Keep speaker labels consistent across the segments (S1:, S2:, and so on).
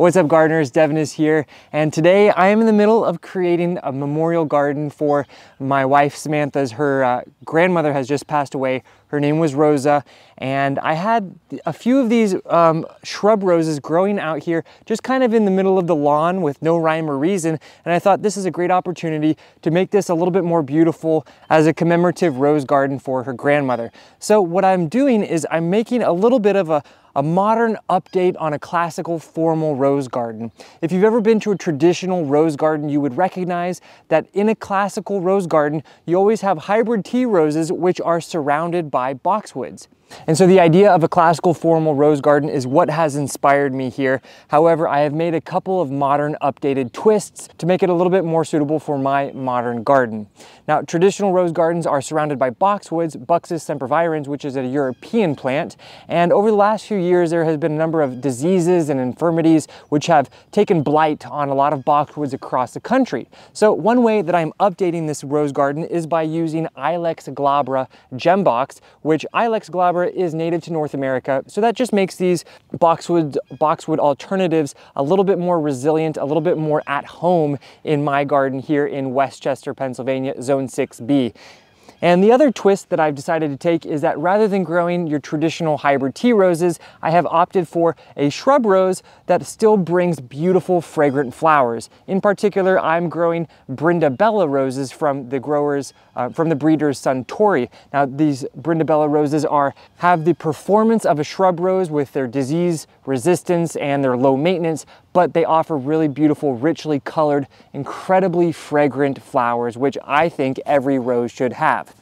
S1: What's up, gardeners? Devin is here, and today I am in the middle of creating a memorial garden for my wife Samantha's. Her grandmother has just passed away. Her name was Rosa, and I had a few of these shrub roses growing out here just kind of in the middle of the lawn with no rhyme or reason, and I thought this is a great opportunity to make this a little bit more beautiful as a commemorative rose garden for her grandmother. So what I'm doing is I'm making a little bit of a modern update on a classical formal rose garden. If you've ever been to a traditional rose garden, you would recognize that in a classical rose garden, you always have hybrid tea roses which are surrounded by boxwoods. And so the idea of a classical formal rose garden is what has inspired me here. However, I have made a couple of modern updated twists to make it a little bit more suitable for my modern garden. Now, traditional rose gardens are surrounded by boxwoods, Buxus sempervirens, which is a European plant. And over the last few years, there has been a number of diseases and infirmities which have taken blight on a lot of boxwoods across the country. So one way that I'm updating this rose garden is by using Ilex glabra gembox, which Ilex glabra is native to North America, so that just makes these boxwood alternatives a little bit more resilient, a little bit more at home in my garden here in Westchester, Pennsylvania, Zone 6B. And the other twist that I've decided to take is that rather than growing your traditional hybrid tea roses, I have opted for a shrub rose that still brings beautiful fragrant flowers. In particular, I'm growing Brindabella roses from the growers, from the breeder's Suntory. Now, these Brindabella roses have the performance of a shrub rose with their disease resistance and their low maintenance, but they offer really beautiful, richly colored, incredibly fragrant flowers, which I think every rose should have.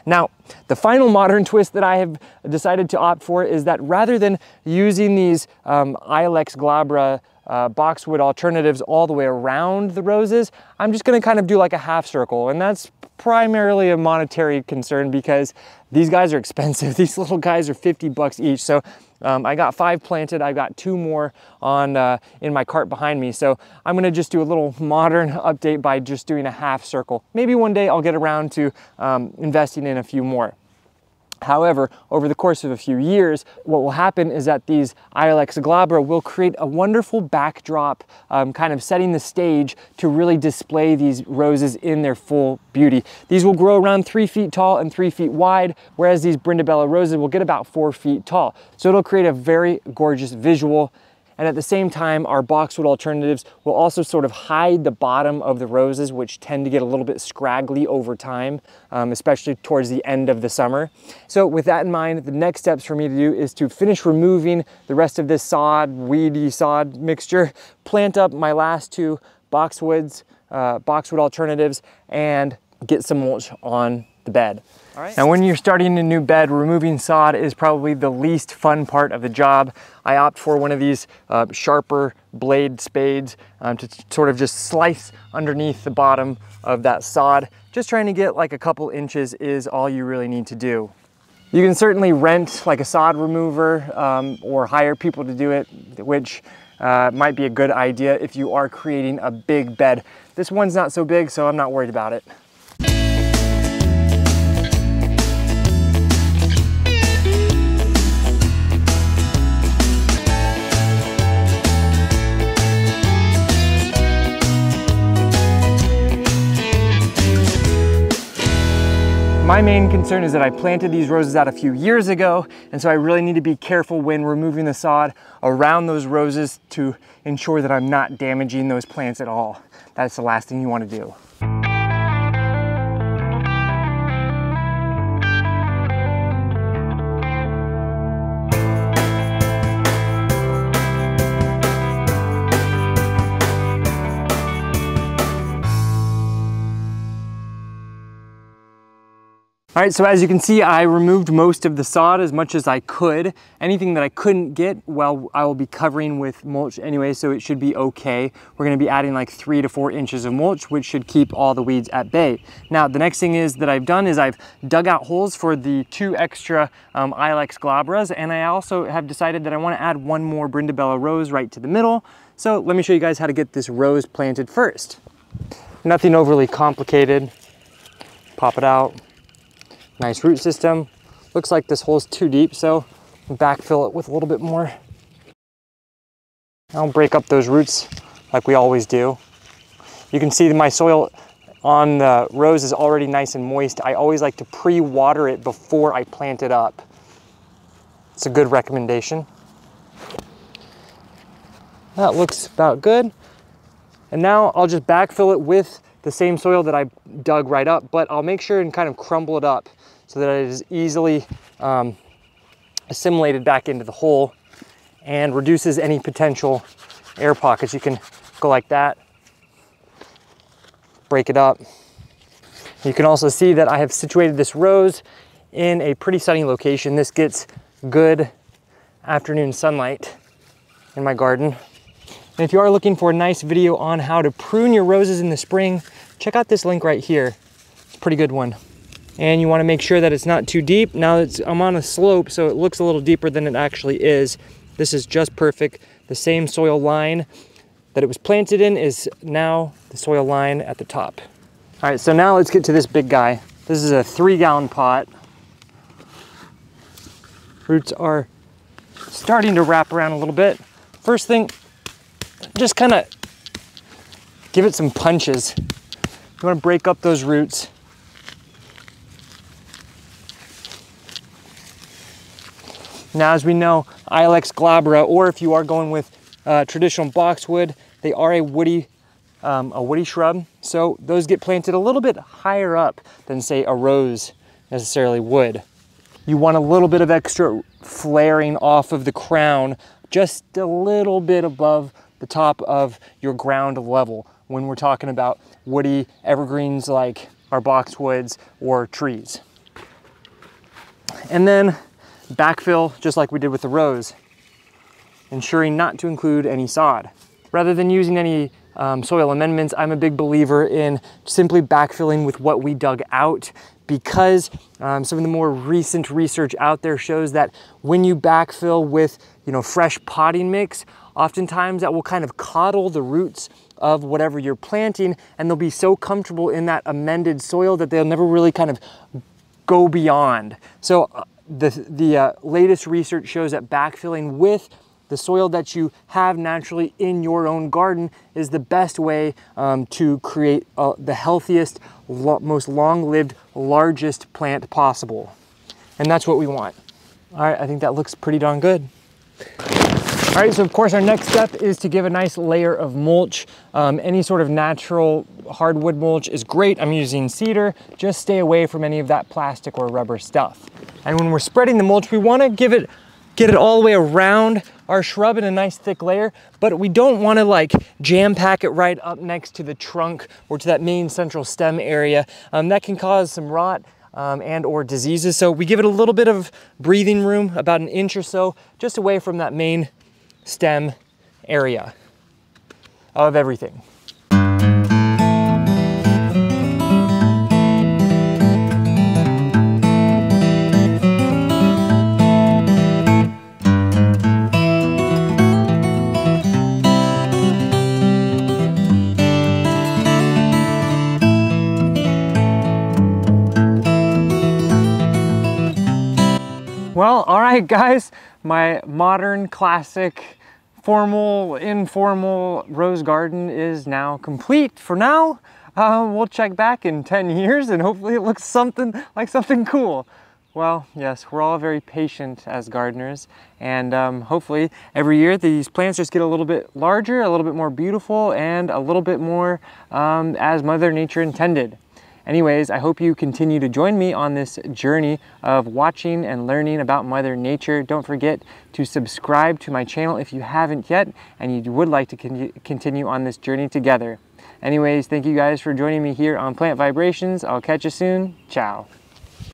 S1: Now, the final modern twist that I have decided to opt for is that rather than using these Ilex glabra boxwood alternatives all the way around the roses, I'm just gonna kind of do like a half circle, and that's primarily a monetary concern because these guys are expensive. These little guys are 50 bucks each. So I got 5 planted. I've got 2 more on in my cart behind me. So I'm gonna just do a little modern update by just doing a half circle. Maybe one day I'll get around to investing in a few more. However, over the course of a few years, what will happen is that these Ilex glabra will create a wonderful backdrop, kind of setting the stage to really display these roses in their full beauty. These will grow around 3 feet tall and 3 feet wide, whereas these Brindabella roses will get about 4 feet tall. So it'll create a very gorgeous visual. And at the same time, our boxwood alternatives will also sort of hide the bottom of the roses, which tend to get a little bit scraggly over time, especially towards the end of the summer. So with that in mind, the next steps for me to do is to finish removing the rest of this sod, weedy sod mixture, plant up my last 2 boxwood alternatives, and get some mulch on the bed. All right. Now, when you're starting a new bed, removing sod is probably the least fun part of the job. I opt for one of these sharper blade spades to sort of just slice underneath the bottom of that sod. Just trying to get like a couple inches is all you really need to do. You can certainly rent like a sod remover or hire people to do it, which might be a good idea if you are creating a big bed. This one's not so big, so I'm not worried about it. My main concern is that I planted these roses out a few years ago, and so I really need to be careful when removing the sod around those roses to ensure that I'm not damaging those plants at all. That's the last thing you want to do. All right, so as you can see, I removed most of the sod as much as I could. Anything that I couldn't get, well, I will be covering with mulch anyway, so it should be okay. We're gonna be adding like 3 to 4 inches of mulch, which should keep all the weeds at bay. Now, the next thing that I've done is I've dug out holes for the 2 extra Ilex glabras, and I also have decided that I wanna add 1 more Brindabella rose right to the middle. So let me show you guys how to get this rose planted first. Nothing overly complicated. Pop it out. Nice root system. Looks like this hole's too deep, so backfill it with a little bit more I'll break up those roots like we always do. You can see my soil on the rose is already nice and moist. I always like to pre-water it before I plant it up. It's a good recommendation. That looks about good. And now I'll just backfill it with the same soil that I dug right up, but I'll make sure and kind of crumble it up so that it is easily assimilated back into the hole and reduces any potential air pockets. You can go like that, break it up. You can also see that I have situated this rose in a pretty sunny location. This gets good afternoon sunlight in my garden. And if you are looking for a nice video on how to prune your roses in the spring, check out this link right here. It's a pretty good one. And you want to make sure that it's not too deep. Now I'm on a slope, so it looks a little deeper than it actually is. This is just perfect. The same soil line that it was planted in is now the soil line at the top. All right, so now let's get to this big guy. This is a 3-gallon pot. Roots are starting to wrap around a little bit. First thing, just kind of give it some punches. You want to break up those roots. Now, as we know, Ilex glabra, or if you are going with traditional boxwood, they are a woody shrub. So those get planted a little bit higher up than, say, a rose necessarily would. You want a little bit of extra flaring off of the crown, just a little bit above the top of your ground level when we're talking about woody evergreens like our boxwoods or trees. And then backfill just like we did with the rose, ensuring not to include any sod. Rather than using any soil amendments, I'm a big believer in simply backfilling with what we dug out, because some of the more recent research out there shows that when you backfill with fresh potting mix, oftentimes that will kind of coddle the roots of whatever you're planting, and they'll be so comfortable in that amended soil that they'll never really kind of go beyond. So the latest research shows that backfilling with the soil that you have naturally in your own garden is the best way to create the healthiest, most long-lived, largest plant possible. And that's what we want. All right, I think that looks pretty darn good. All right, so of course our next step is to give a nice layer of mulch. Any sort of natural hardwood mulch is great. I'm using cedar. Just stay away from any of that plastic or rubber stuff. And when we're spreading the mulch, we want to get it all the way around our shrub in a nice thick layer, but we don't want to like jam pack it right up next to the trunk or to that main central stem area. That can cause some rot and or diseases. So we give it a little bit of breathing room, about an inch or so, just away from that main stem area of everything. Well, all right, guys, my modern, classic, formal, informal rose garden is now complete for now. We'll check back in 10 years and hopefully it looks something cool. Well, yes, we're all very patient as gardeners, and hopefully every year these plants just get a little bit larger, a little bit more beautiful, and a little bit more as Mother Nature intended. Anyways, I hope you continue to join me on this journey of watching and learning about Mother Nature. Don't forget to subscribe to my channel if you haven't yet and you would like to continue on this journey together. Anyways, thank you guys for joining me here on Plant Vibrations. I'll catch you soon. Ciao.